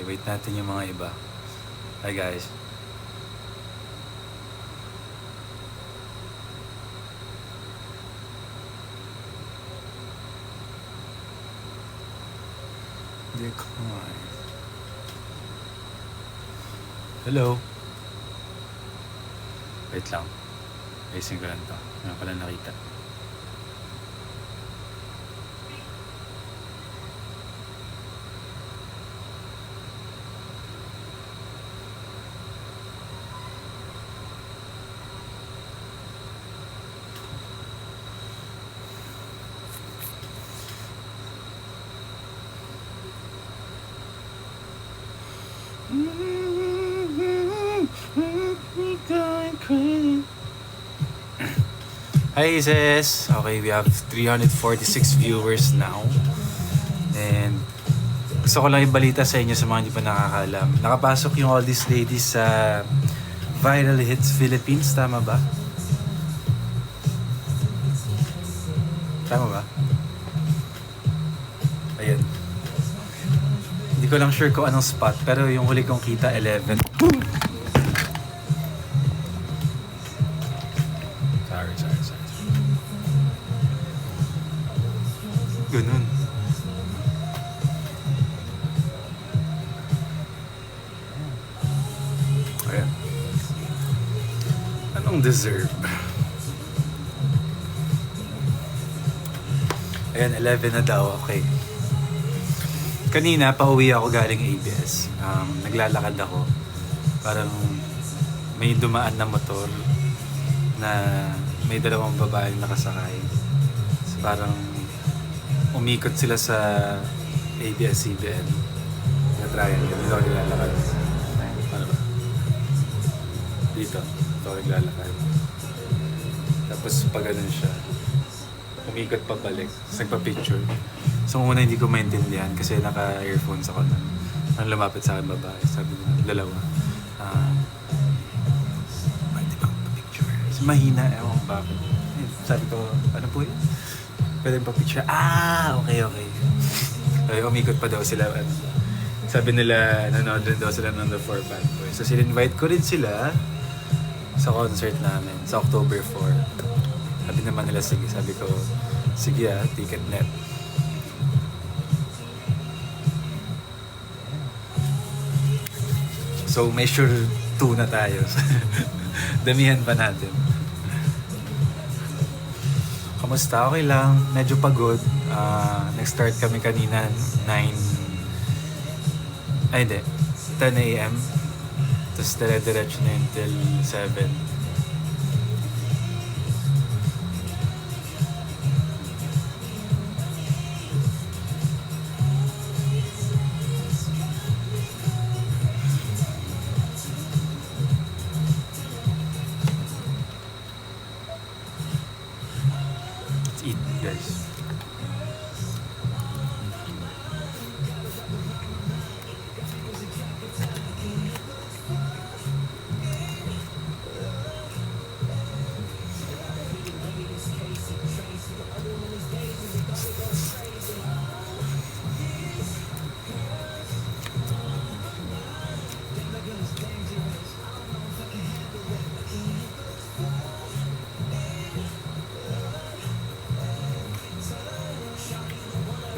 wait natin yung mga iba. Hi guys. Decline. Hello. Wait lang. Ayusin ko lang to. Ano pala nakita. Hi sis! Okay, we have 346 viewers now. And gusto ko lang ibalita sa inyo sa mga hindi pa nakakaalam. Nakapasok yung All These Ladies sa Viral Hits Philippines, tama ba? Tama ba? Ayan. Hindi ko lang sure kung anong spot, pero yung huli kong kita, 11. Sorry. Ganun. Ayan. Anong deserve? Ayan, 11 na daw. Okay. Kanina, pauwi ako galing ABS. Naglalakad ako. Parang may dumaan na motor na may dalawang babaeng nakasakay. So, parang umikot sila sa ABS-CBN. Na-triangle. Dito ako naglalakad. Ano ba? Dito. Dito ako naglalakad. Tapos pag ganun siya, umikot pabalik. Tapos nagpa-picture. So una hindi ko maintindihan kasi naka-earphones ako na. Nang lumapit sa akin babae. Sabi niya, dalawa. Pwede bang pa-picture? Kasi mahina. Ewan ko bakit. Sabi ko, ano po yun? Pwede pa picture. Okay. Ay, umikot pa daw sila. Sabi nila, nanood rin daw sila ng The 4 Bad Boys. So, sin-invite ko rin sila sa concert namin sa October 4. Sabi naman nila, sige. Sabi ko, sige Ticketnet. So, may sure 2 na tayo. Damihan pa natin. Kamusta? Okay lang. Medyo pagod. Nag-start kami kanina 10 a.m. Tapos dire-diretso na yun till 7. Let's eat, guys.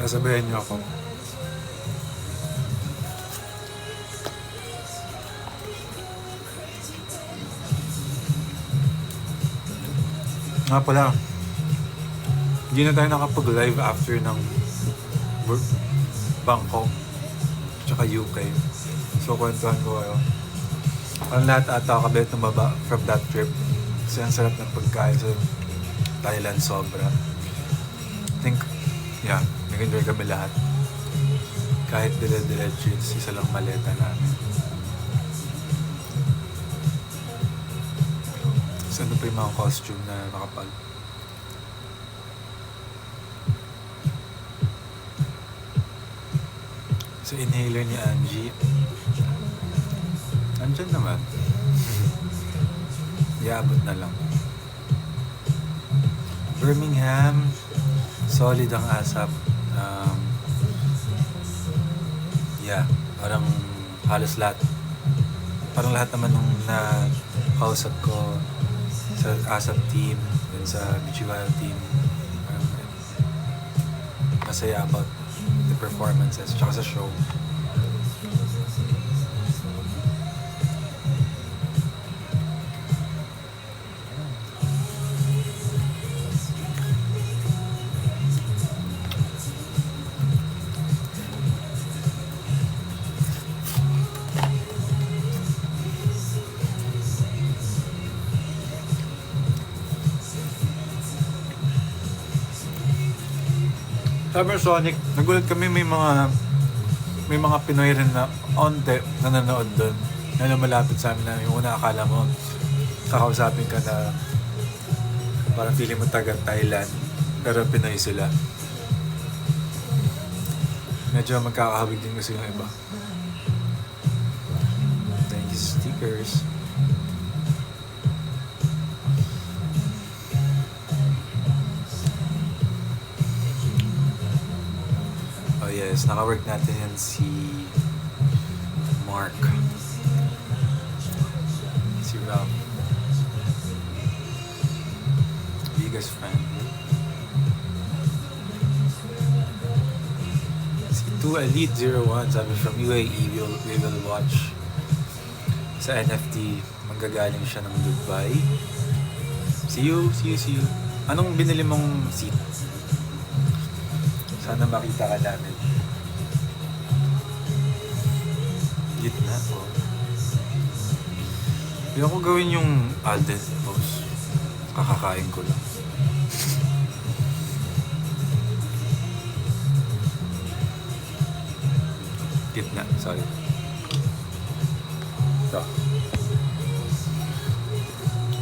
Sasabihin niyo ako. Nga pala, hindi na tayo nakapag-live after ng Bangkok tsaka UK. So, kwentuhan ko kayo. Ang lahat ata kabilet ng baba from that trip. Kasi ang sarap ng pagkain sa Thailand, sobra. I think, yeah, nag-enjoy kami lahat. Kahit dire-diretso yun, isa lang maleta namin. So, ano pa yung mga costume na makapal? So, inhaler ni Angie. Andyan naman. Iabot na lang. Birmingham, solid ang asap. Yeah, parang halos lahat. Parang lahat naman nung na-kausap ko sa ASAP team, dun sa Michigan team, parang masaya about the performances, tsaka sa show. Summer Sonic, nagulat kami may mga Pinoy rin na onte na nanonood doon. Na malapit sa amin na yung una akala mo kakausapin ka na parang feeling mo taga Thailand pero Pinoy sila. Medyo magkakahawig din kasi yung iba. Thank you stickers. Oh yes, naka-work natin yan si Mark. Si Rob. Biggest friend. Si 2 Elite 01, sabi from UAE, we will watch sa NFT. Manggagaling siya ng Dubai. See you. Anong binili mong seat? Sana makita ka namin. Gitna po. Hindi ako gawin yung Alden boss. Kakakain ko lang. Gitna, sorry. Ito.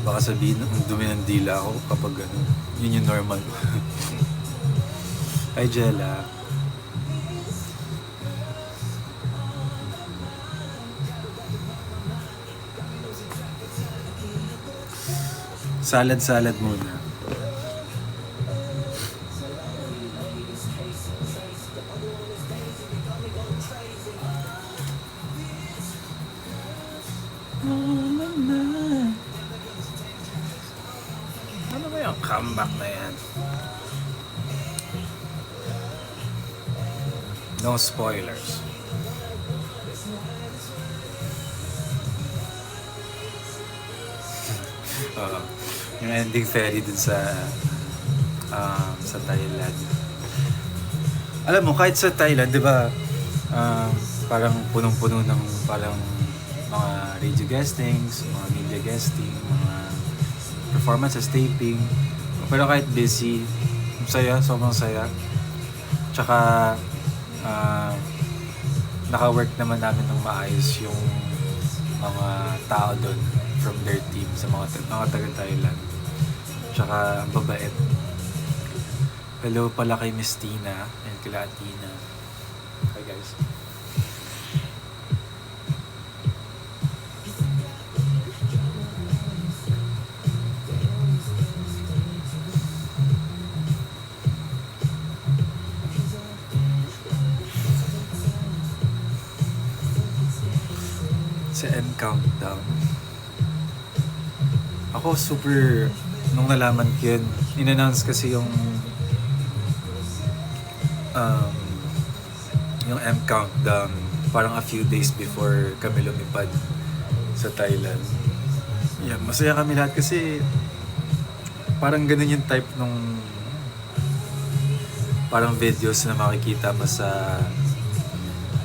Baka sabihin ang dumi ng dila ko kapag ano. Yun yung normal. Hi, Jella. Salad muna. Ano ba yung comeback na yan? No spoilers. Yung ending ferry dun sa Thailand. Alam mo, kahit sa Thailand, di ba, parang punong-puno ng parang mga radio guestings, mga media guesting, mga performances, taping. Pero kahit busy, saya, sobrang saya. Tsaka, naka-work naman namin ng maayos yung mga tao doon from their team sa mga taga-Thailand. Tsaka ang babait. Hello pala kay Miss Tina and kila Atina. Hi guys. Sa end countdown. Ako super, nung nalaman ko yun, in-announce kasi yung M countdown parang a few days before kami lumipad sa Thailand. Yeah, masaya kami lahat kasi parang ganun yung type nung parang videos na makikita mo sa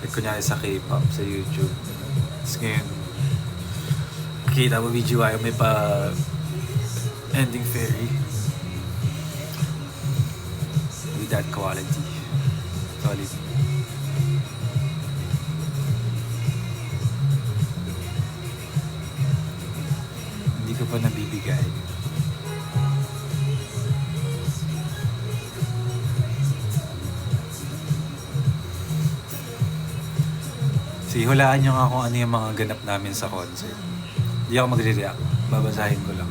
kunyari sa K-pop, sa YouTube. Tapos ngayon, kita mo BGY, may pa ending fairy with that quality. Solid. Hindi ko pa nabibigay. Sige, hulaan nyo nga kung ano yung mga ganap namin sa concert. Hindi ako magre-react. Babasahin ko lang.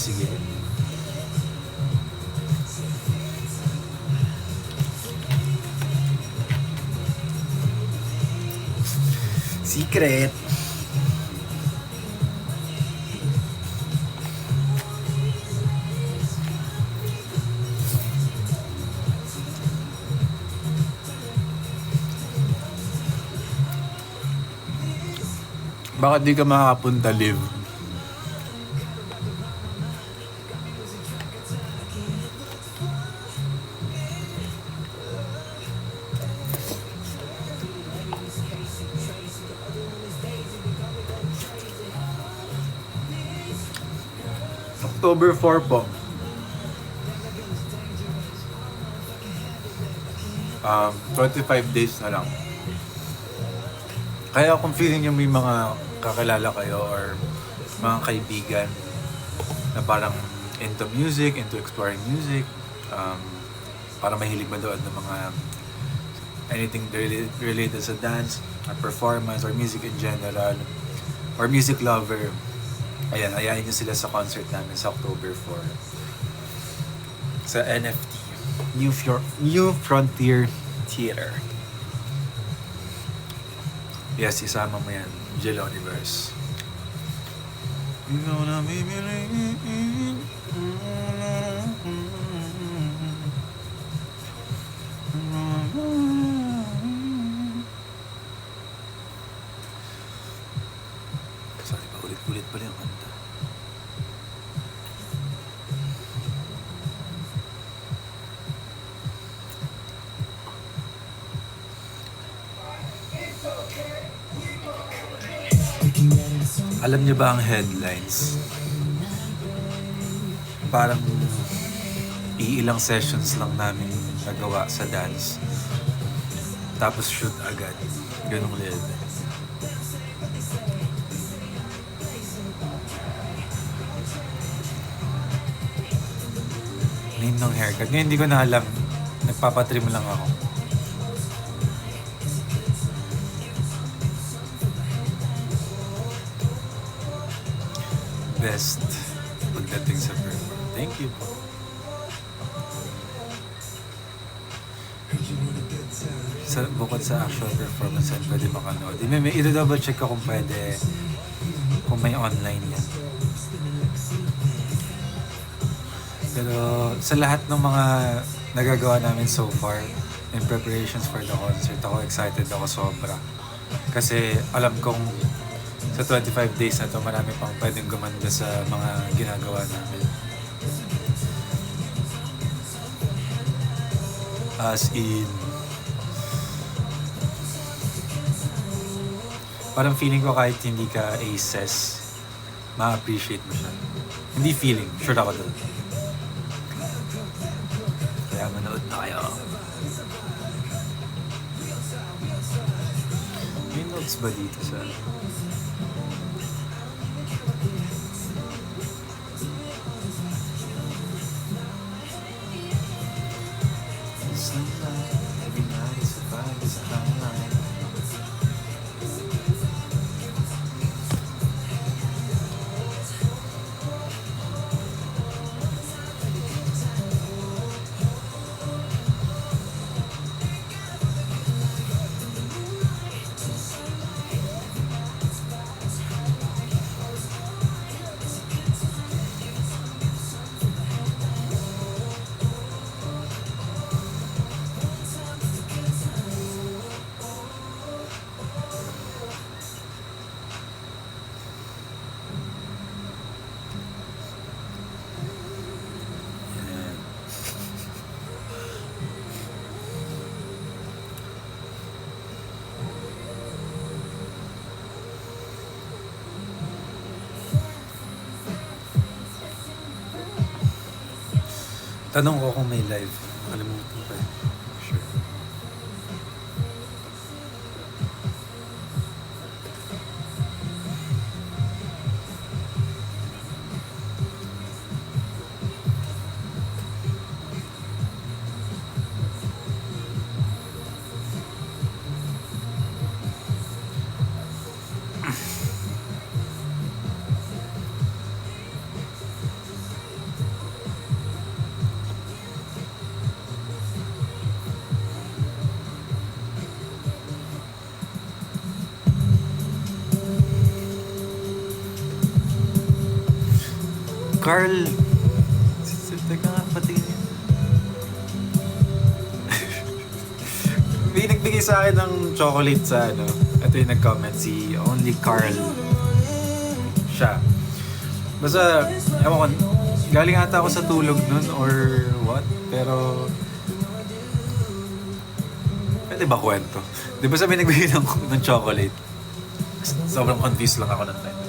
sige. Secret. Bakit di ka makakapunta live? October 4 po. 25 days na lang. Kaya kung feeling nyo may mga kakilala kayo or mga kaibigan na parang into music, into exploring music, para mahilig manood ng mga anything related sa dance, or performance, or music in general, or music lover, ayan, ayayin nyo sila sa concert namin sa October 4 sa NFT, New Frontier Theater. Yes, isama mo yan, Jill Universe. You're gonna be believing. Sorry pa, ulit-ulit pala yung kanta. Alam niyo ba ang headlines? Parang iilang sessions lang namin nagawa sa dance. Tapos shoot agad. Ganong level. Name ng haircut. Ngayon hindi ko na alam. Nagpapatrim lang ako. Best pagdating sa performance. Thank you po. Bukod sa actual performance yan, pwede makanood. I-double check ko kung pwede, kung may online yan. Pero sa lahat ng mga nagagawa namin so far, in preparations for the concert, ako excited ako sobra. Kasi alam kong sa 25 days na to, marami pang pwedeng gumanda sa mga ginagawa namin. As in, parang feeling ko kahit hindi ka aces, ma-appreciate mo siya. Hindi feeling, sure ako doon. Kaya manood na kayo. May notes ba dito sa... Every night is a vibe, is a highlight. Tanong ko kung may live. Kalimutan ko eh. Sure. Carl! Teka nga, patingin niya. May nagbigay sa akin ng chocolate sa ano. Ito yung nag-comment, si Only Carl. Siya. Basta, ewan ko, galing ata ako sa tulog nun or what. Pero, pwede ba kwento? Di ba sabi nagbigay ng chocolate? Sobrang confused lang ako ng time.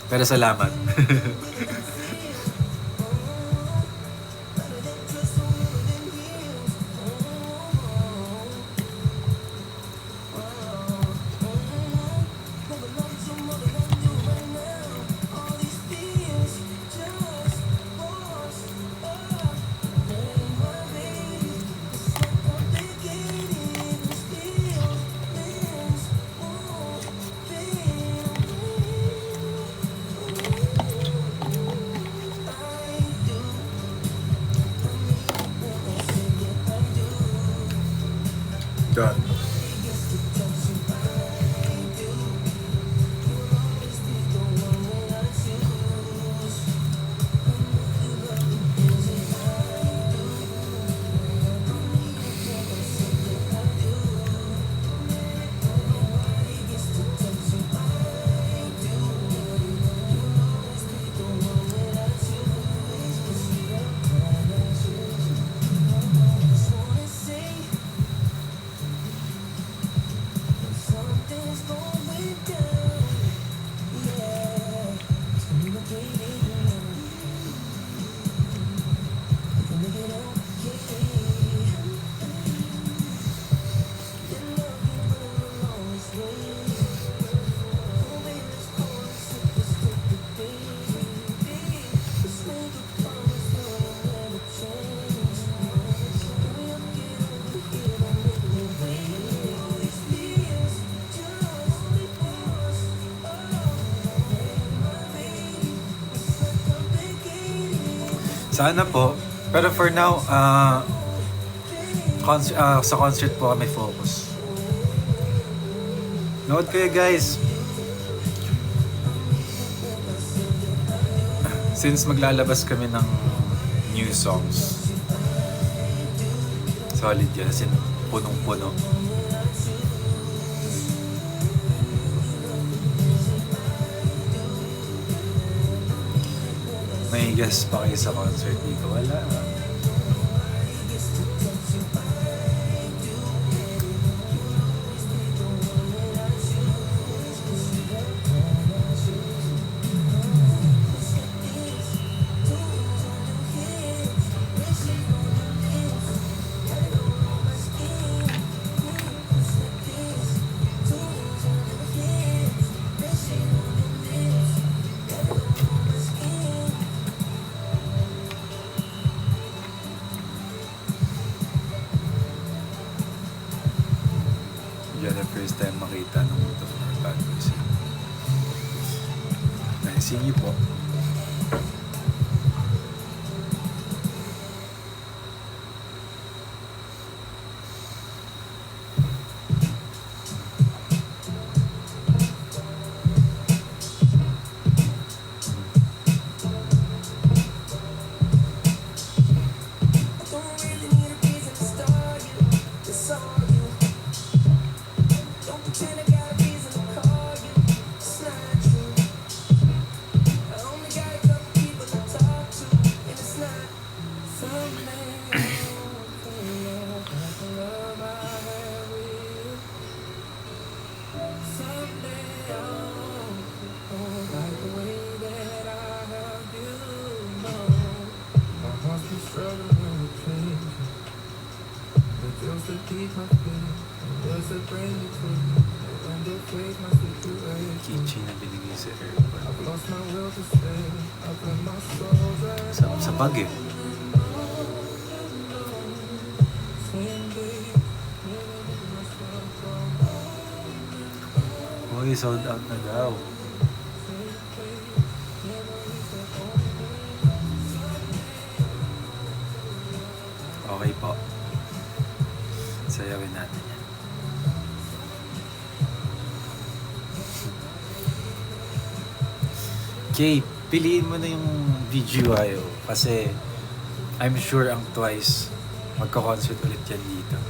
Pero salamat. Done. Sana po. Pero for now, sa concert po kami focus. Note kayo guys. Since maglalabas kami ng new songs, solid yan. As in, punong-puno. May guest pa kayo sa concert dito? Wala. Yan ang first time makita ng Mood of Our Bad Boys. Nice niyo po. Kimchi na binigay sa airport. Sa bag eh. Uy, sold out na daw. Okay po. Sayawin natin yan. KP piliin mo na yung VGYO kasi I'm sure ang Twice magko-concert ulit yan dito.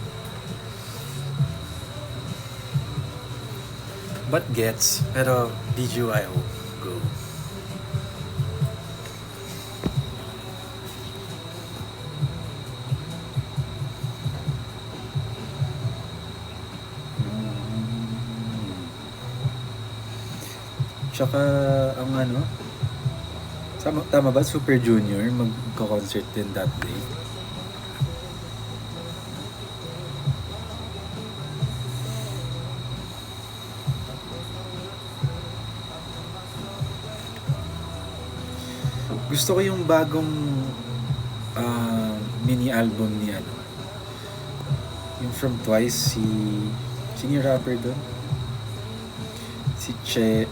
But gets, pero VGYO, go. Tsaka ang ano, tama ba? Super Junior magko-concert din that day. Gusto ko yung bagong mini album ni ano, yung from Twice, sino yung rapper doon? Si Che,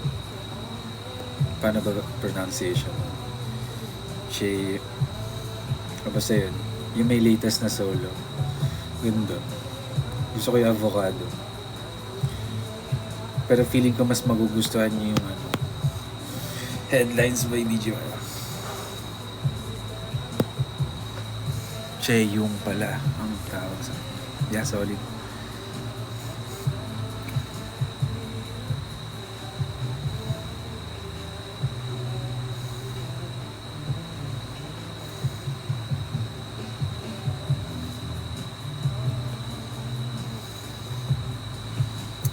paano ba pronunciation? Che, basta yun, yung may latest na solo, ganda. Gusto ko yung Avocado, pero feeling ko mas magugustuhan niyo yung ano, Headlines by DJ Wala. Che yung pala ang tawag sa yeah, solid.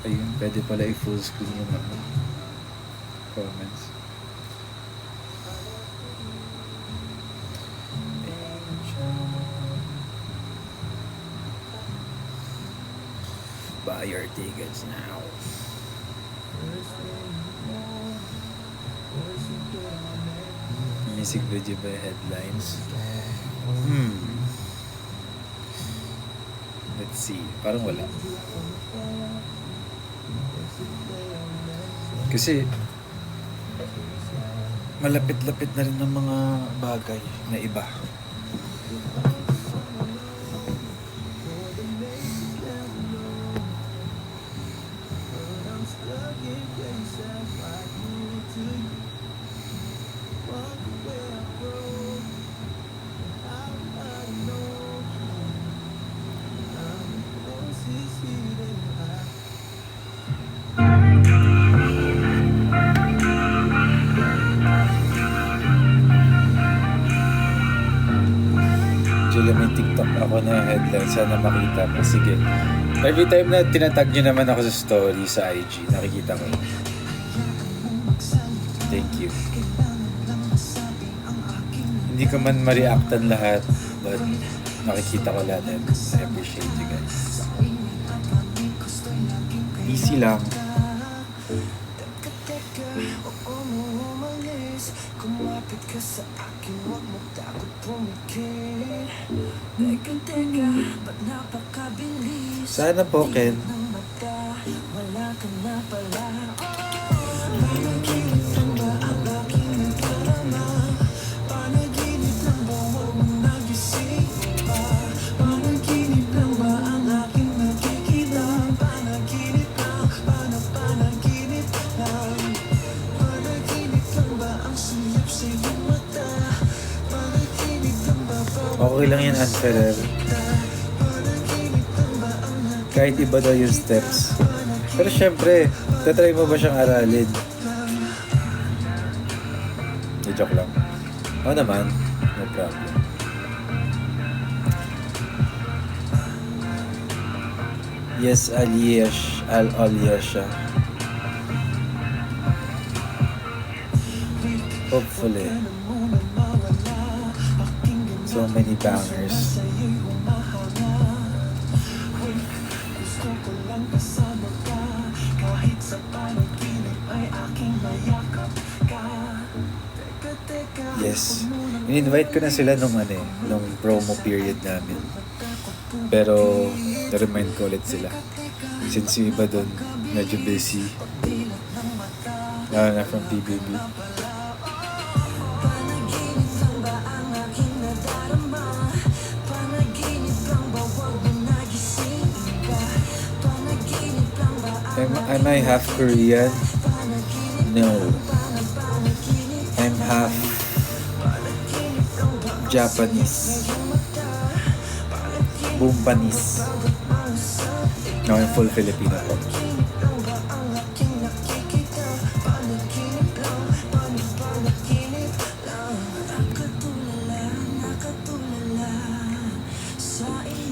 Ayun, pwede pala i-full screen yung ano, comments. Buy your tickets now. Music video by Headlines. Let's see. Parang wala. Kasi malapit-lapit na rin ng mga bagay na iba. Julia, may TikTok ako na headline. Sana makita mo. Sige. Every time na tinatag nyo naman ako sa story sa IG, nakikita ko. Thank you. Hindi ko man ma-reactan lahat, but nakikita ko lahat and I appreciate you guys. Easy lang. Kumapit ka sa akin, huwag mo takot pumikit. Teka, ba't napakabilis? Sana po, Ken. Wala ka na pala. Panaginip lang ba ang aking nadarama? Panaginip lang ba huwag mo nagising pa? Panaginip lang ba ang aking nakikita? Panaginip lang, panaginip lang. Panaginip lang ba ang silip sa iyong mata? Panaginip lang ba? Okay lang yan, Anferer. Kahit iba daw yung steps. Pero syempre, tatry mo ba siyang aralin? Joke lang. Oo naman, no problem. Yes, Aliasha. Hopefully. So many bangers. Yes. In-invite ko na sila nung promo period namin. Pero na-remind ko ulit sila. Since yung iba dun medyo busy. Na from PBB. Am I half Korean? No. I'm half Japanese. Bumpanese. No, I'm full Filipino po.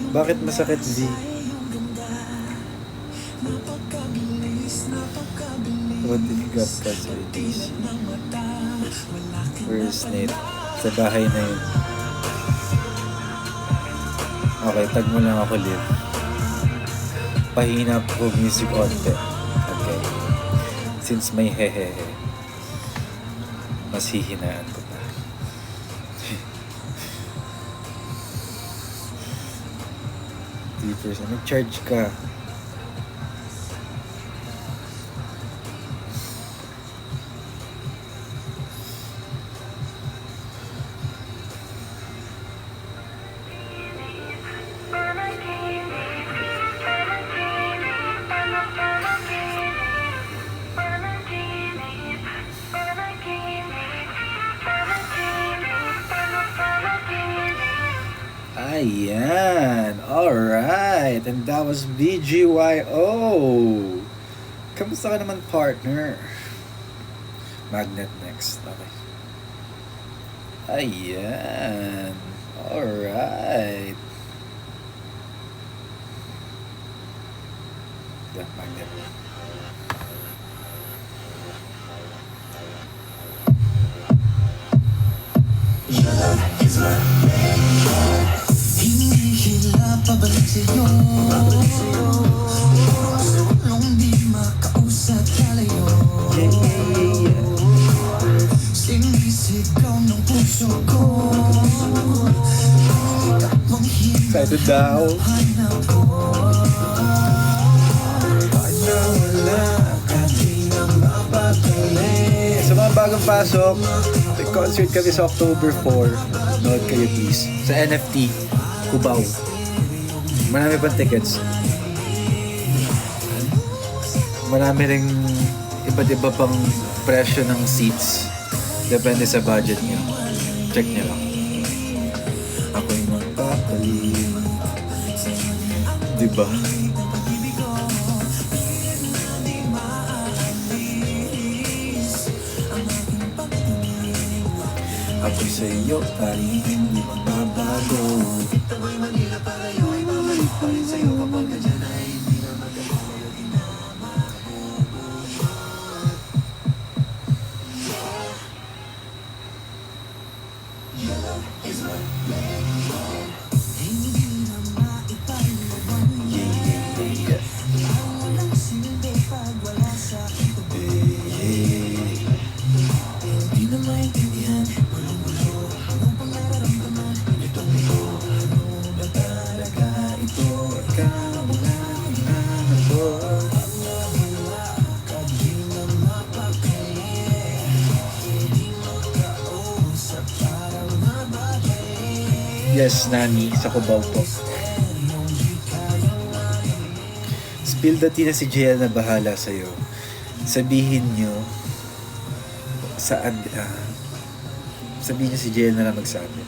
Bakit masakit, Z? What if you got cancer in DC? Where is Nate? Sa bahay na yun. Okay, tag mo lang ako, Liv. Pahina po music konti. Okay. Since may hehehe, mas hihinaan ko pa. Nag-charge ka. Ayan. Alright. And that was BGYO. Kamusta ka naman, partner? Magnet next. Okay. Ayan. Alright. Yeah, magnet. Pabalik sa'yo Nung di makausap kalayo Sinisigaw ng puso ko Excited daw. Sa mga bagong pasok, may concert kami sa October 4. Nood kayo please. Sa NFT, Cubao. Marami pang tickets. Marami ring iba't iba pang presyo ng seats. Depende sa budget niyo. Check niyo lang. Ako'y magpapalim. Diba? Ako'y sa'yo ay hindi magbabago. Yes, Nani, sa Cubao po. Spill the tea na si JL na bahala sa'yo. Sabihin nyo saan, sabihin nyo si JL na lang magsabi.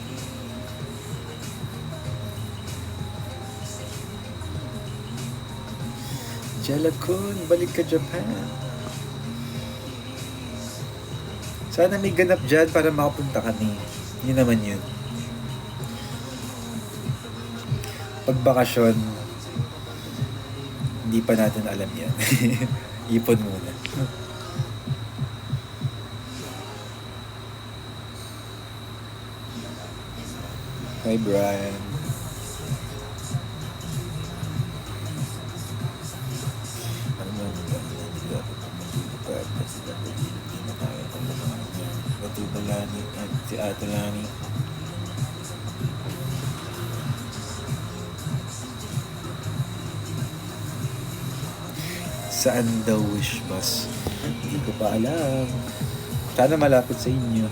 Jella-kun, balik ka Japan. Sana may ganap dyan para makapunta kami. Yun naman yun. Pagbakasyon, hindi pa natin alam yan. Ipon muna. Hi, Brian. Si Ate Lani. Saan daw wish bus? Hindi ko pa alam. Sana malapit sa inyo.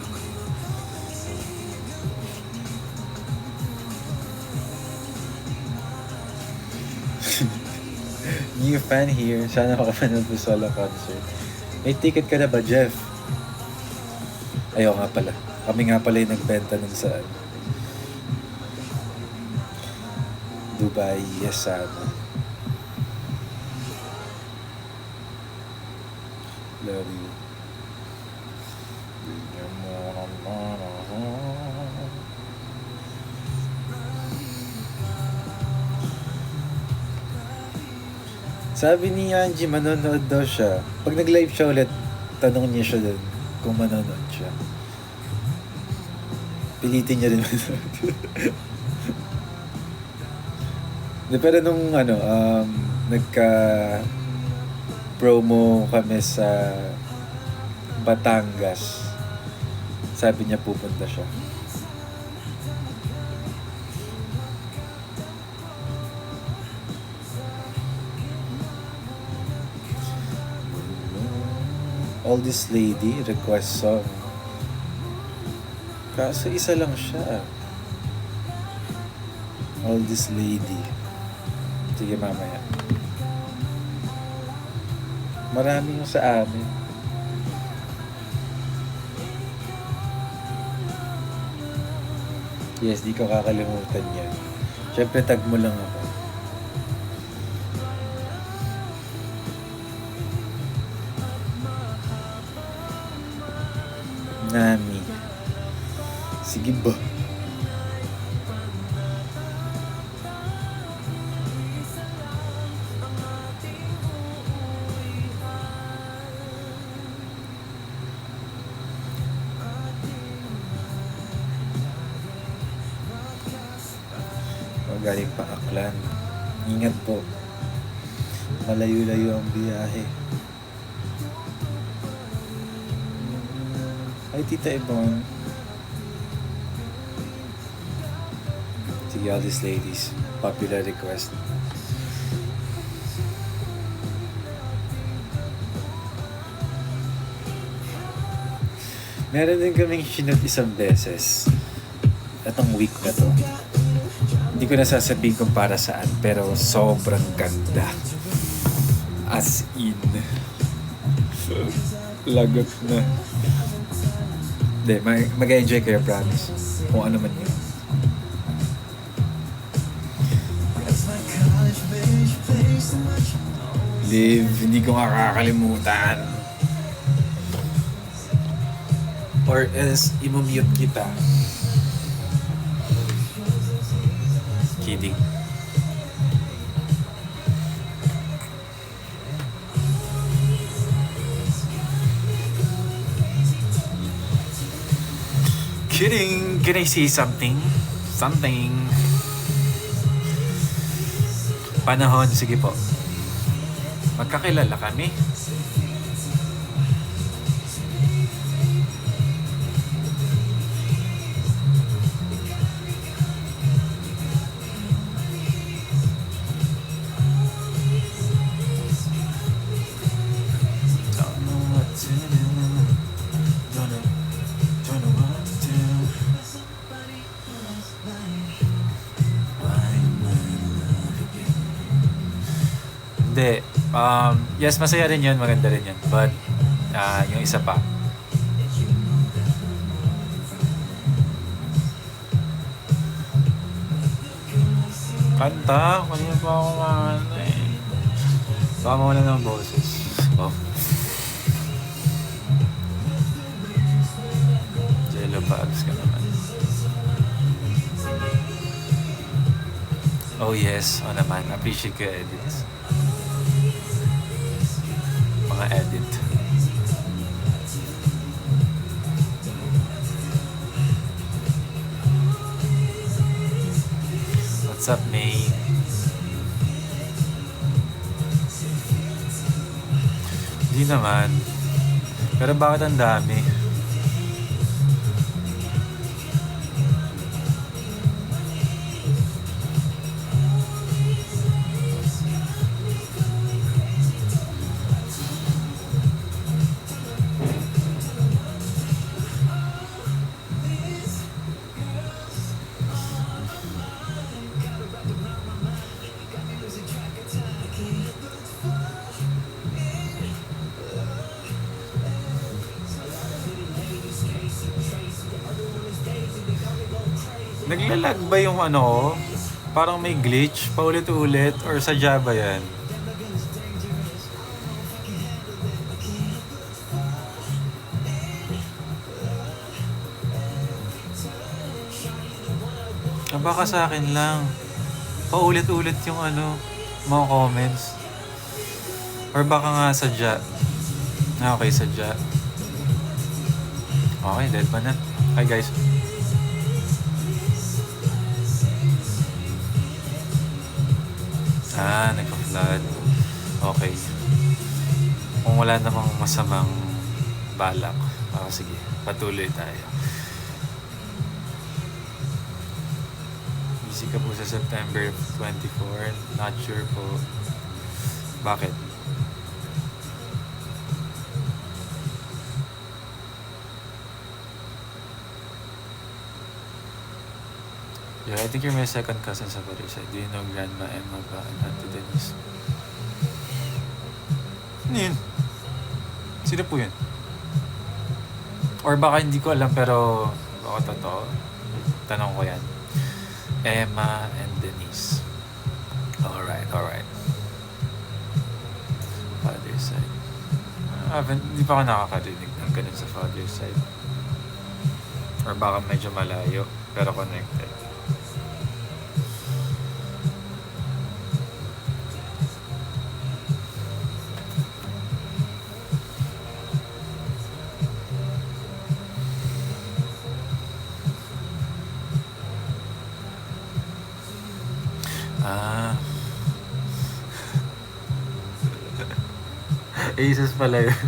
New fan here. Sana makapanood mo solo concert. May ticket ka na ba, Jeff? Ayaw nga pala. Kami nga pala yung nagbenta nun sa Dubai, yes, sana. Love you. Sabi ni Angie, manonood daw siya. Pag nag-live siya ulit, tanong niya siya doon kung manonood siya. Pilitin niya rin manonood. Pero nung nagka-promo kami sa Batangas, sabi niya pupunta siya. All This Lady request song. Kaso isa lang siya. All This Lady. Sige, mamaya. Marami yung sa amin. Yes, di ko kakalimutan yan. Siyempre, tag mo lang ako. Nami. Sige ba? Galing pa Aklan. Ingat po. Malayo-layo ang biyahe. Ay, Tita Ibon. Sige, All These Ladies. Popular request. Meron din kaming sinunod isang beses. Itong week na to. Hindi ko nasasabihin kung para saan, pero sobrang ganda. As in. Lagot na. Hindi, mag-enjoy kayo, promise. Kung ano man yun. Live, hindi ko kakakalimutan. Or else, imumute kita. Kidding. Kidding. Can I say something? Something. Panahon, sige po. Magkakilala kami. Hindi. Yes, masaya rin yun. Maganda rin yun. But, yung isa pa. Kanta. Kanina pa ako makanta eh. Baka mawala ng boses. Oh. Jello Pabs ka naman. Oh yes. Oh naman. Appreciate ko yung edits. Mga edit. What's up, May? Hindi naman. Pero bakit ang dami? Naglalag ba yung ano? Parang may glitch, paulit-ulit, or sadya ba yan? Baka sa akin lang. Paulit-ulit yung ano, mga comments. Or baka nga sadya. Okay, sadya. Okay, dead pa na. Hi guys. Nagpa-flood. Okay. Kung wala namang masamang balak. Sige, patuloy tayo. Busy ka po sa September 24. Not sure po. Bakit? Yeah, I think you're my second cousin sa father's side. Do you know Grandma Emma ba and Auntie Denise? Ano yun? Sino po yun? Or baka hindi ko alam pero baka totoo. Tanong ko yan. Emma and Denise. Alright. Father's side. Hindi pa ako nakakarinig ng ganun sa father's side. Or baka medyo malayo pero connected. Aces pala yun.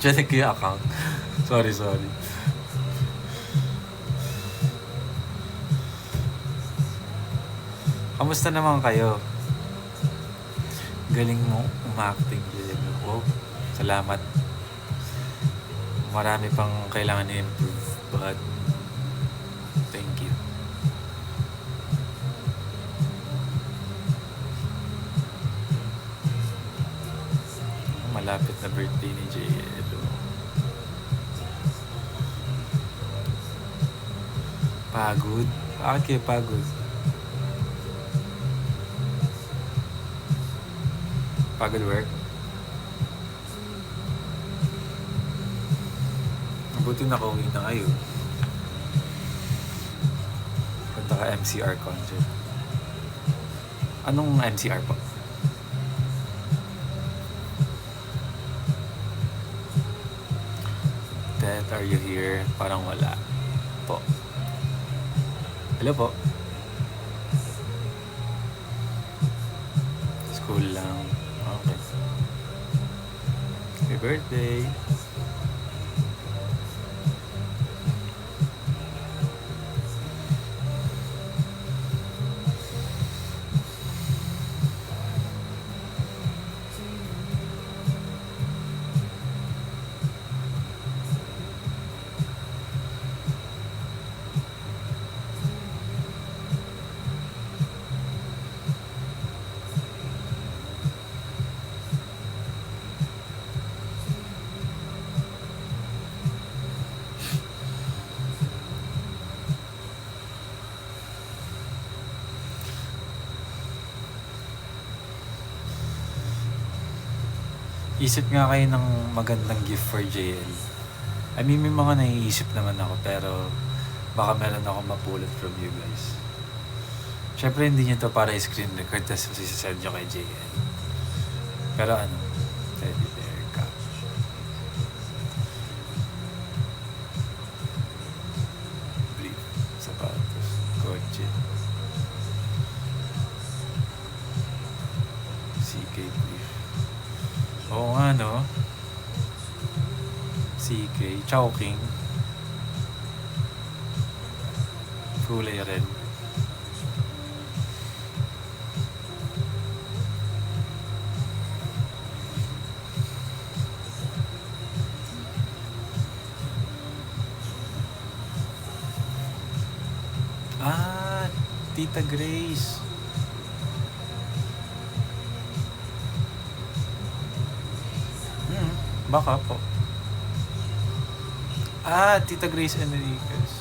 Check ko yung account. Sorry. Kamusta naman kayo? Galing mo umacting, Jay. Oh, salamat. Marami pang kailangan i-improve, but thank you. Malapit na birthday ni JL. Pagod? Bakit kayo pagod? Pagod work? Mabuti nakauwi na kayo. Punta ka MCR concert. Anong MCR po? Dad, are you here? Parang wala po. Hello po. School lang. Okay. Happy birthday. Isip nga kayo ng magandang gift for JL. I mean, may mga naiisip naman ako, pero baka meron akong mapulot from you guys. Siyempre, hindi nyo to para screen record, tapos masisasend nyo kay JL. Pero ano, teddy bear, couch. Brief, sapatos, kotse. CK brief. Oo nga, no? CK, Chowking. Kulay red. Tita Grace. Baka po. Tita Grace Enriquez.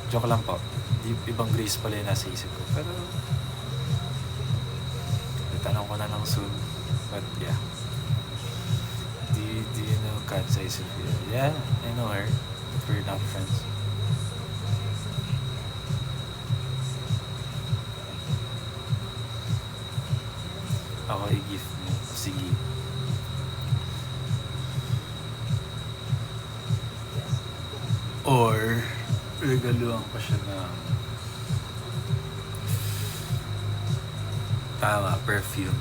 Joke lang po. Ibang Grace pala yung nasa isip ko. Pero, natanong ko na lang soon. But yeah. Do you know Katsai Sophia? Yeah, I know her. But we're not friends. Ako i-gift mo. Sige. Or, regaluhan ko siya ng tama, perfume.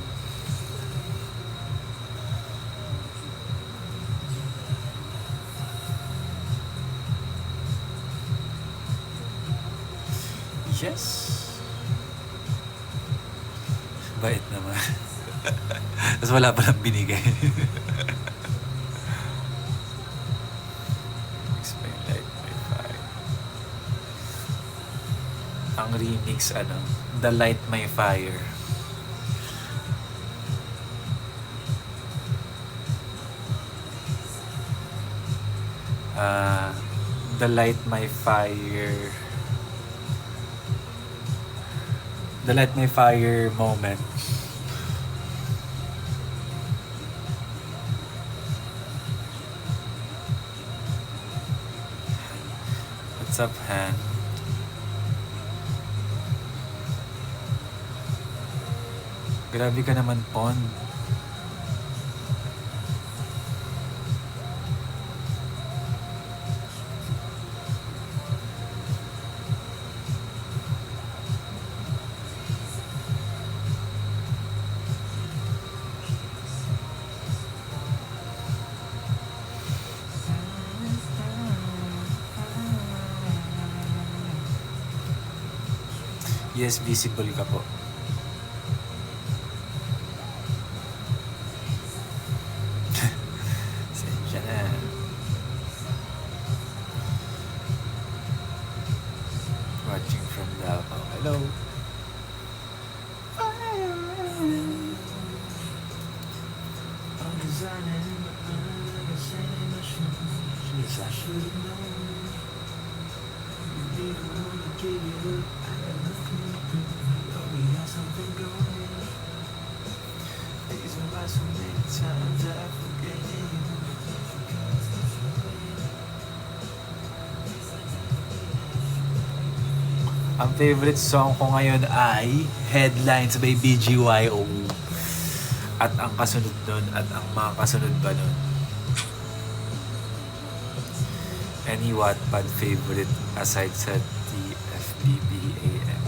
Yes! Bait naman. Tapos wala palang binigay. Explain Light My Fire. Ang remix, The Light My Fire. The Light My Fire. The Light My Fire moment. What's up, Han? Grabe ka naman, Pon. Yes, visible ka po. Sensya na. Watching from Davao. Hello. Ang favorite song ko ngayon ay Headlines by BGYO. At ang kasunod nun at ang mga kasunod pa nun. Any Wattpad favorite aside sa TFBBAM?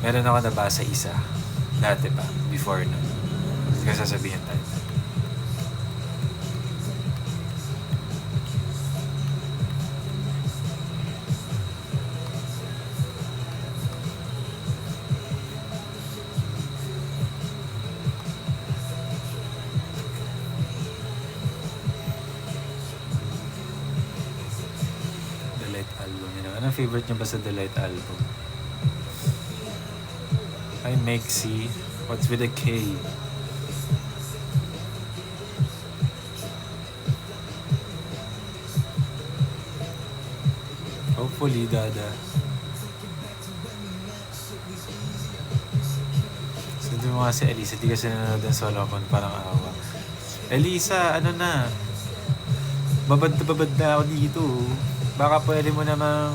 Meron ako nabasa isa. Dati pa. Before nun. Hindi ko sasabihin tayo. Album yun. Anong favorite nyo ba sa The Light album? Hi Mexi. What's with a K? Hopefully, Dada. Sabi mo nga si Elisa, di kasi nanonood ng solo con, parang awa. Elisa, ano na? Babad na ako dito. Baka pwede mo namang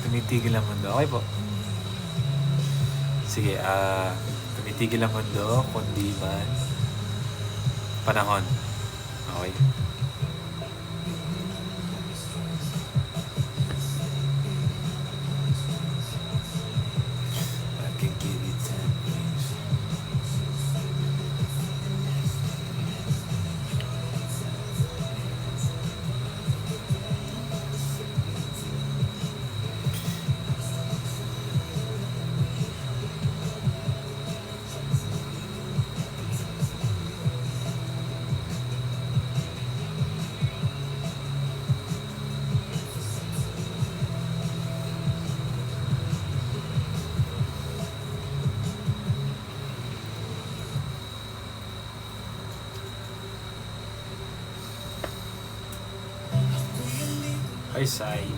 tumitigil ang mundo. Okay po. Sige, tumitigil ang mundo, kundi man panahon. Okay. I can give you 10 years. Riverside.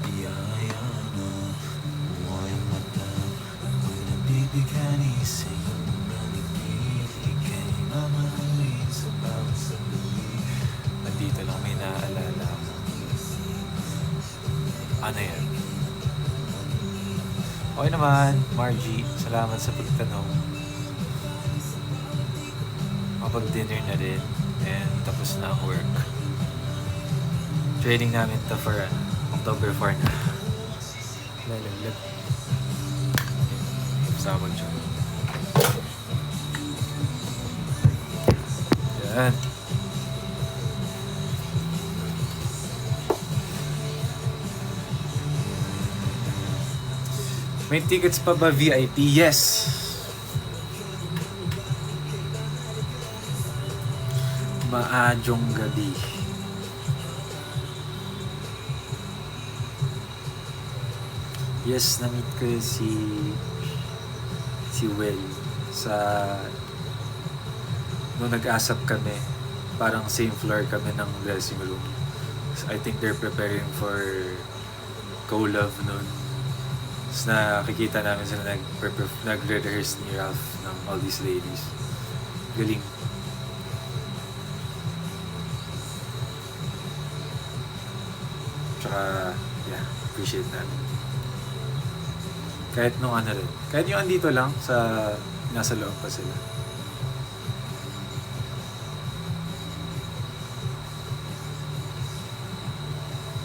Iyaya na buhay ang mata ako'y nabibigani sa'yo maligid ika'y mamahalin sa bawat sandali. Nandito lang may naaalala ako. Ano yan? Okay naman, Margie. Salamat sa pagtanong. Kapag-dinner na rin. And tapos na ang work. Training namin to for October 4 na. Lalaglag. Sama siya. Yan. May tickets pa ba VIP? Yes! Maadyong gabi. Yes, na-meet ko si Will sa nung nag-asap kami. Parang same floor kami ng dressing room. So, I think they're preparing for co-love nun. Tapos nakikita namin sila nagre-rehearse ni Ralph ng All These Ladies. Galing. Tsaka, yeah, appreciate namin. Kahit nung ano rin. Kahit yung andito lang sa nasa loob pa sila.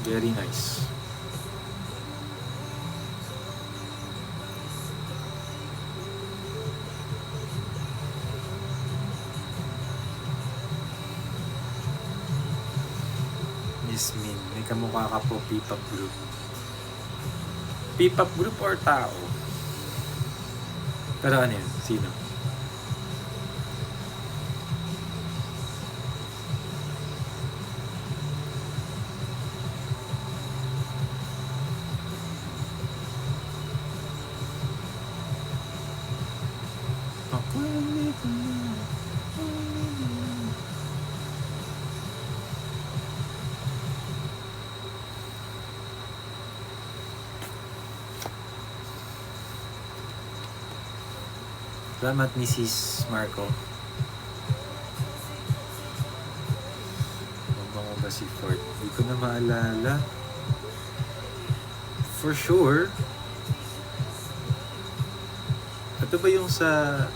Very nice. Miss Min, may kamukha ka po P-pop group. P-pop group or tao? Pero ano yun? Sino? Salamat, Mrs. Marco. Mabango ba si Fort? Hindi ko na maalala. For sure. Ito ba yung sa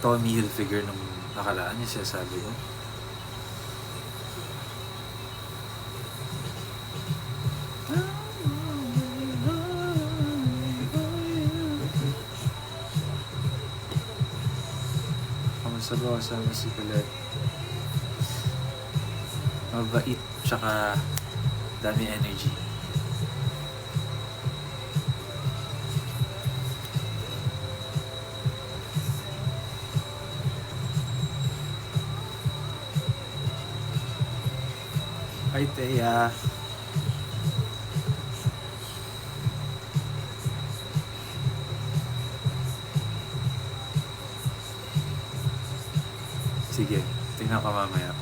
Tommy Hilfiger nung nakaraan yung sinasabi ko? Sa bawa sama si Colette. Mabait, tsaka dami energy. Hi, Teya. Sige, tingnan ka mamaya.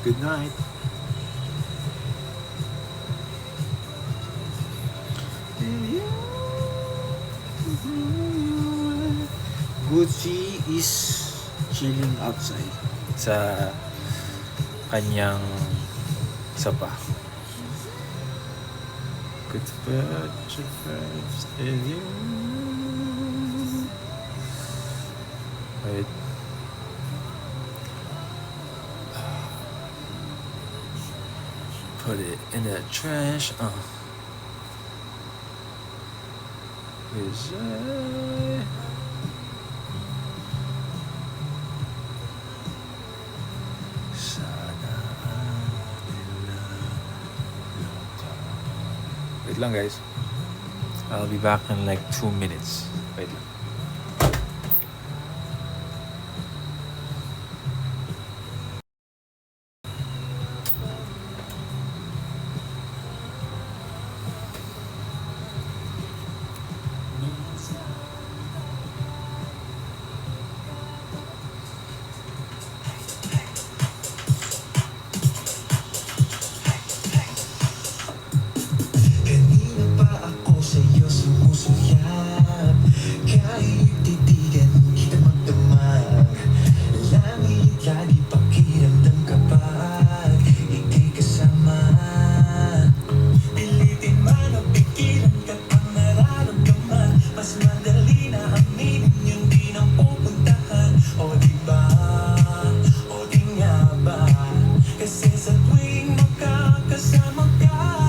Good night. Gucci is chilling outside sa kanyang sapa. Good patch of first in you. Wait. Put it in the trash. Is Sana Wait lang guys. I'll be back in like 2 minutes. Wait lang. Kanina pa ako sa'yo sumusuyap. Kahit titigan kita magdamag. Langit lagi pakiramdam kapag ika'y kasama. Pilitin man o pigilan ka pang nararamdaman. Mas madali na aminin yun di na pupuntahan. O diba? O di nga ba? Kasi sa tuwing magkakasama ka,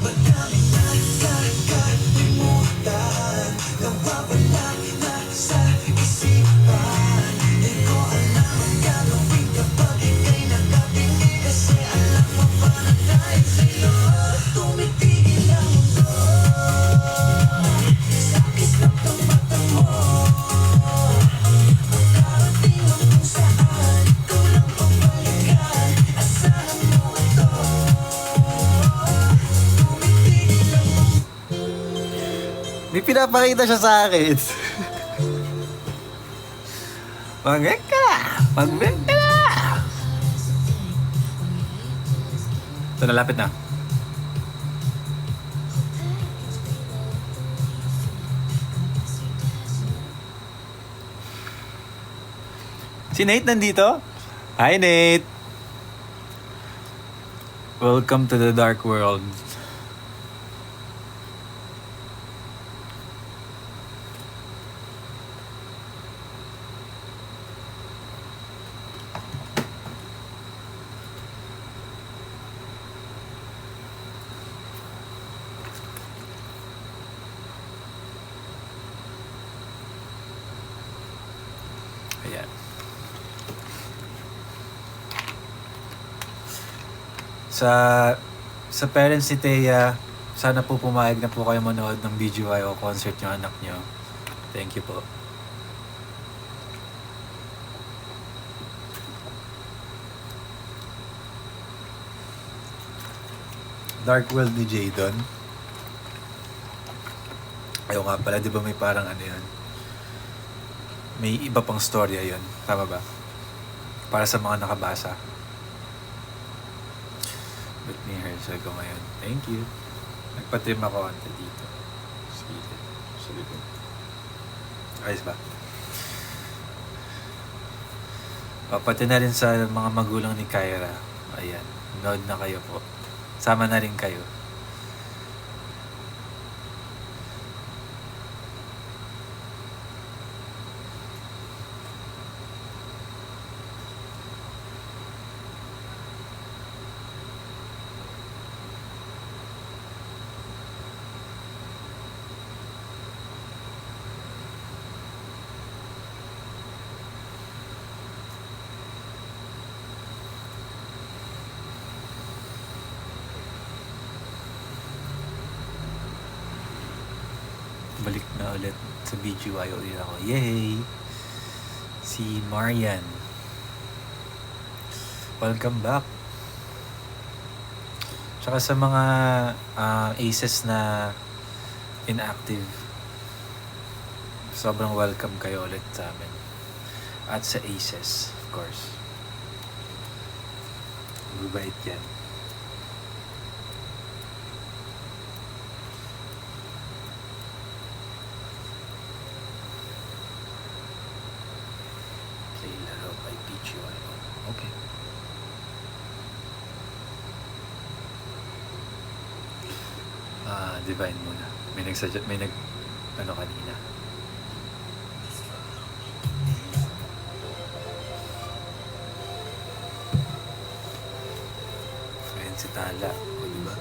madaming nakakalimutan. Nawawala na sa isipan. Di ko alam ang gagawin kapag ika'y nakatingin. Kasi alam mo ba na dahil sa'yo tumitigil ang mundo. Sa kislap ng mata mo, makarating man kung saan. Ikaw lang pabalikan. Asahan mo ito. Tumitigil ang May pinapakita siya sa akin. Mag-back ka na! Mag-back ka na! Ito, nalapit na. Si Nate nandito? Hi Nate! Welcome to the dark world. Ayan. Sa parents ni Thea, sana po pumayag na po kayo manood ng BGY o concert yung anak nyo. Thank you po. Dark World ni Jadon. Ayaw nga pala, di ba may parang ano yun? May iba pang storya yun. Tama ba? Para sa mga nakabasa. Whitney Herzog ko ngayon. Thank you. Nagpa-trim ako ante dito. Sige. Sabi ko. Ayos ba? O, pati na rin sa mga magulang ni Kyra. Ayan. Nood na kayo po. Sama na rin kayo. Balik na ulit sa BGY ulit ako. Yay! Si Marian. Welcome back. Tsaka sa mga aces na inactive, sobrang welcome kayo ulit sa amin. At sa aces, of course. Mabait yan. Laro by BGY. Okay. Divine muna. May ano kanina. Ayan si tala. O, diba?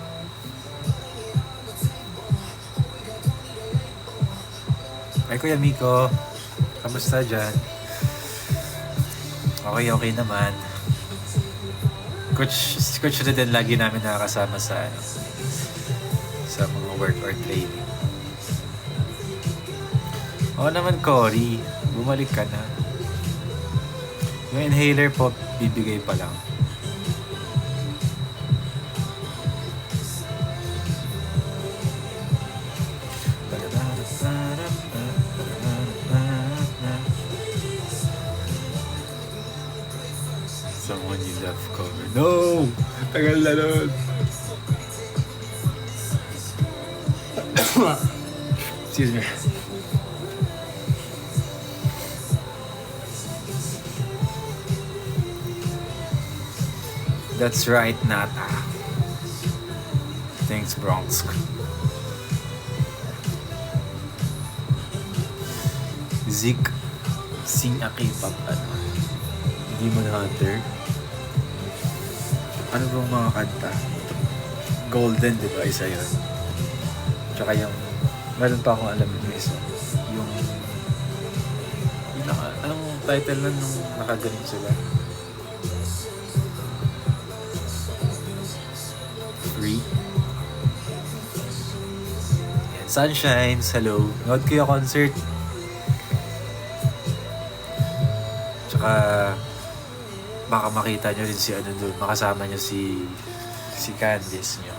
Ay, Kuya Miko. Kamusta dyan? Okay naman. Coach Reden lagi namin nakakasama sa sa mga work or training. Oo naman, Cory. Bumalik ka na. Yung inhaler po, bibigay pa lang. Someone you love cover. No! Tagal na nun. Excuse me. That's right, Nata. Thanks, Bronx. Zeke Sing Akipap, Demon Hunter. Ano bang mga kanta? Golden, di ba? Isa yun. Tsaka yung, meron pa akong alam yung isa. Yung anong title nun nung nakagaling sila? Free. Yan. Sunshines, hello. Nood ko yung concert. Tsaka baka makita nyo rin si doon, makasama nyo si Candice nyo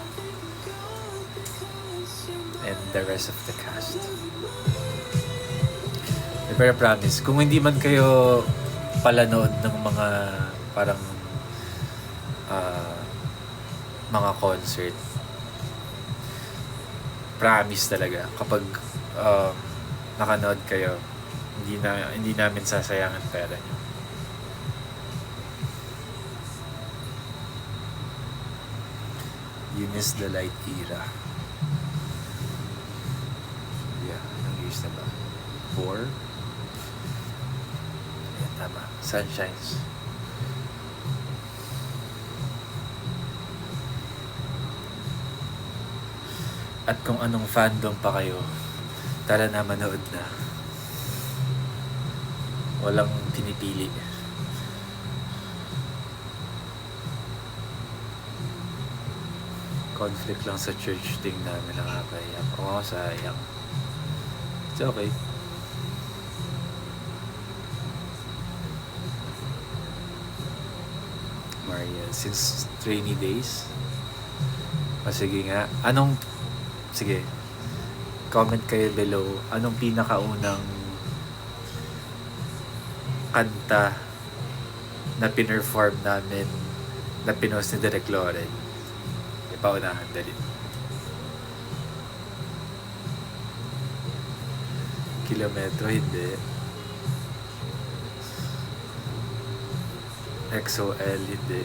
and the rest of the cast. Pero promise, kung hindi man kayo palanood ng mga parang mga concert, promise talaga kapag nakanood kayo, hindi namin sasayangan pera nyo. You miss the light era. Yeah, anong years na ba? 4? Ayan, tama. Sunshines. At kung anong fandom pa kayo, tara na, manood na. Walang pinipili. Conflict lang sa church thing namin, nakakaiyak. Oo, sayang. It's okay. Maria, since rainy days. Sige nga. Sige. Comment kayo below. Anong pinakaunang kanta na pinerform namin na pinost ni Derek Loren? Paunahan, dali. Kilometro, hindi. XOL, hindi.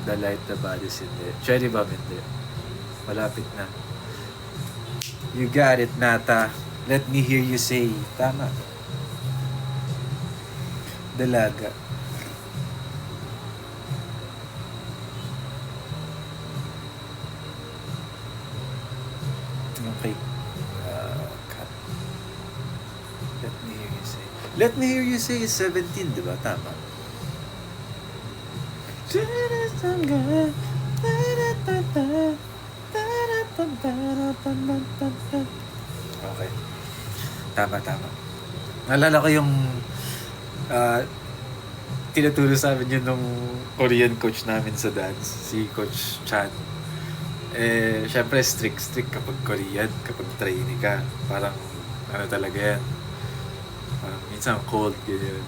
The Light, the Bodies, hindi. Cherry Bomb, hindi. Malapit na. You got it, Nata. Let me hear you say. Tama. Dalaga. Okay. Cut. Let me hear you say. Let me hear you say is 17, di ba? Tama. Okay. Tama. Naalala ko yung tinuturo sa amin yun nung Korean coach namin sa dance, si Coach Chan. Syempre strict kapag Korean, kapag trainee ka. Parang, talaga yan. Parang minsan cold, ganyan.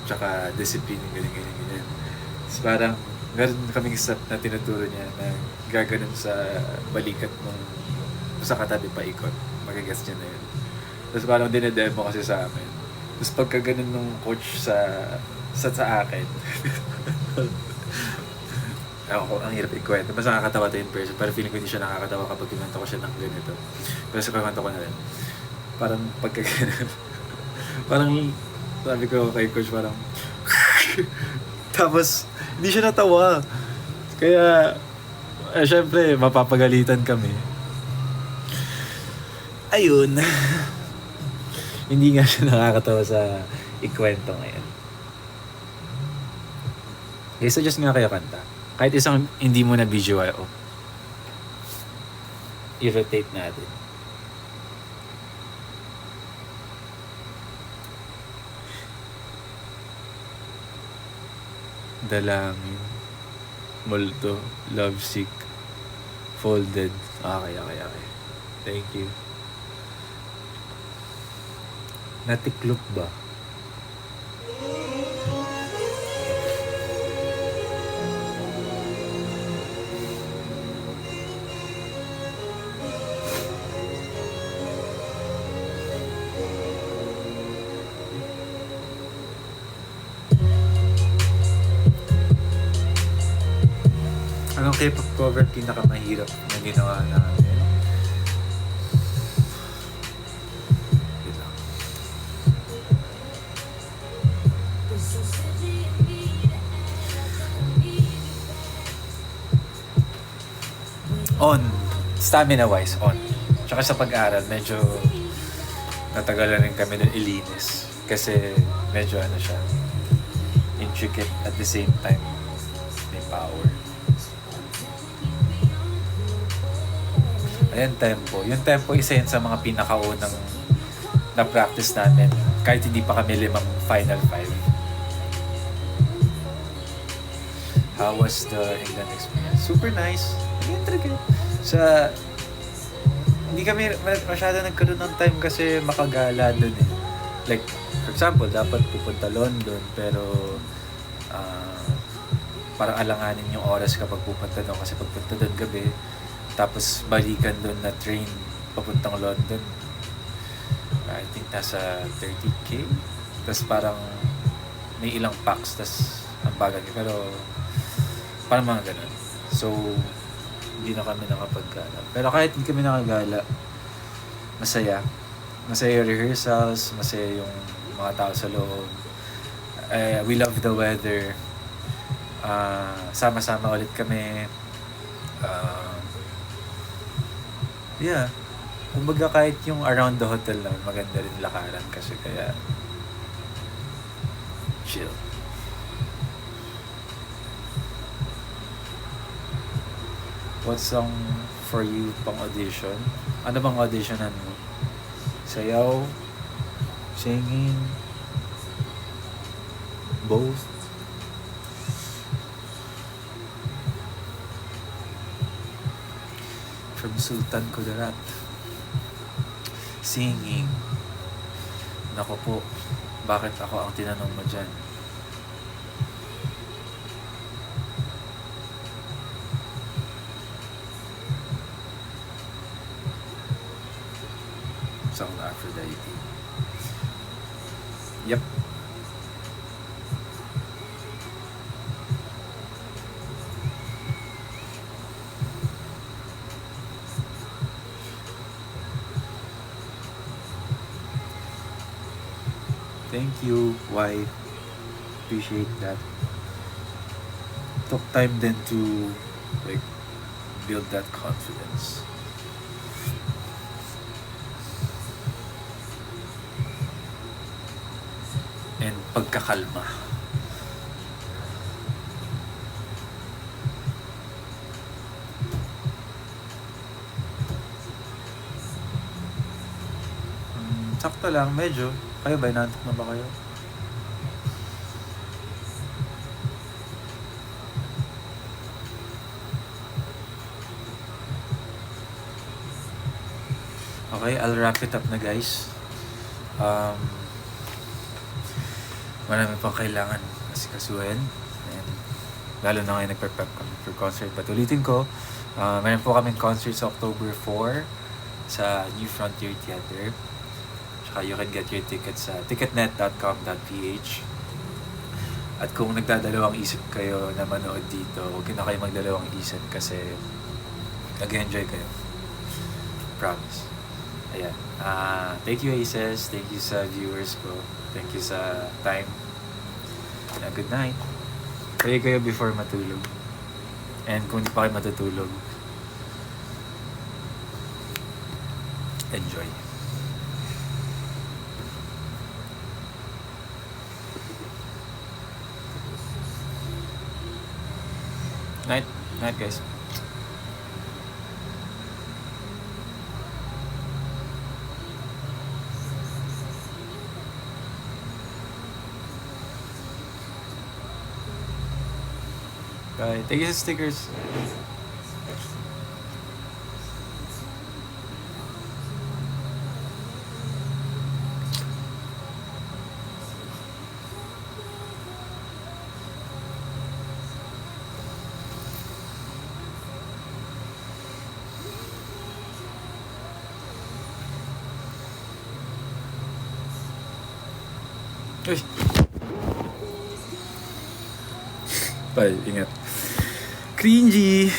Tsaka discipline, ganyan. So, parang, meron kaming step na tinuturo niya na gaganon sa balikat nung sa katabi pa ikot. Magagas niya na yun. Tapos parang dinedemo kasi sa amin. Tapos pagka ganun nung coach sa akin, ang hirap ikwento. Mas nakakatawa ito in person. Pero feeling ko hindi siya nakakatawa kapag kinwento ko siya ng ganito. Pero sa kwento ko na rin. Parang pagka ganun. Parang sabi ko kay coach, parang Tapos, hindi siya natawa. Kaya, syempre, mapapagalitan kami. Ayun. Hindi nga siya nakakatawa sa ikwento ngayon. Okay, suggest nga kayo kanta. Kahit isang hindi mo na video, i-rotate natin. Dalangin, multo, lovesick, folded. Okay. Thank you. Natiklop ba? Anong K-pop cover pinakamahirap na ginawa namin? Wait lang. On. Stamina wise, on. Tsaka sa pag-aaral, medyo natagalan rin kami ng ilinis. Kasi medyo siya, intricate at the same time. May power. Ayan, tempo. Yung tempo, isa yun sa mga pinakaunang na-practice namin. Kahit hindi pa kami 5 Final 5. How was the England experience? Super nice. Nag-intrigue. Hindi kami masyado nagkaroon ng time kasi makagala dun eh. Like, for example, dapat pupunta London, pero parang alanganin yung oras kapag pupunta doon kasi pagpunta doon gabi, tapos balikan doon na train papuntang London. I think nasa 30K. Tapos parang may ilang packs, tapos ang bagal. Pero parang mga ganun. So, hindi na kami nakapaggala. Pero kahit hindi kami nakagala, masaya. Masaya yung rehearsals, masaya yung mga tao sa loob. We love the weather. Sama-sama ulit kami. Yeah. Kumbaga kahit yung around the hotel lang, maganda rin lakaran kasi kaya chill. What song for you pang audition? Ano bang auditionan mo? Sayaw? Singing? Both? From Sultan Kudarat. Singing. Nako po, bakit ako ang tinanong mo dyan? Song na Aphrodite. Yep. Thank you, why? Appreciate that. Took time then to like build that confidence. And pagkakalma. Sakto lang, medyo. Kayo ba? Inaantok na ba kayo? Okay, I'll wrap it up na guys. Marami pang kailangan asikasuhin. And lalo na ngayon nagpe-prep kami for concert. But ulitin ko, meron po kaming concert sa October 4 sa New Frontier Theater. You can get your tickets sa ticketnet.com.ph. At kung nagdadalawang isip kayo na manood dito, huwag na kayo magdalawang isip kasi nag-enjoy kayo. Promise. Ayan. Thank you, Aces. Thank you sa viewers ko. Thank you sa time. Good night. Pray kayo before matulog. And kung hindi pa kayo matutulog, enjoy. Night. Night, guys. Bye. Thank you sa stickers. Uy. Bye, ingat. Cringy.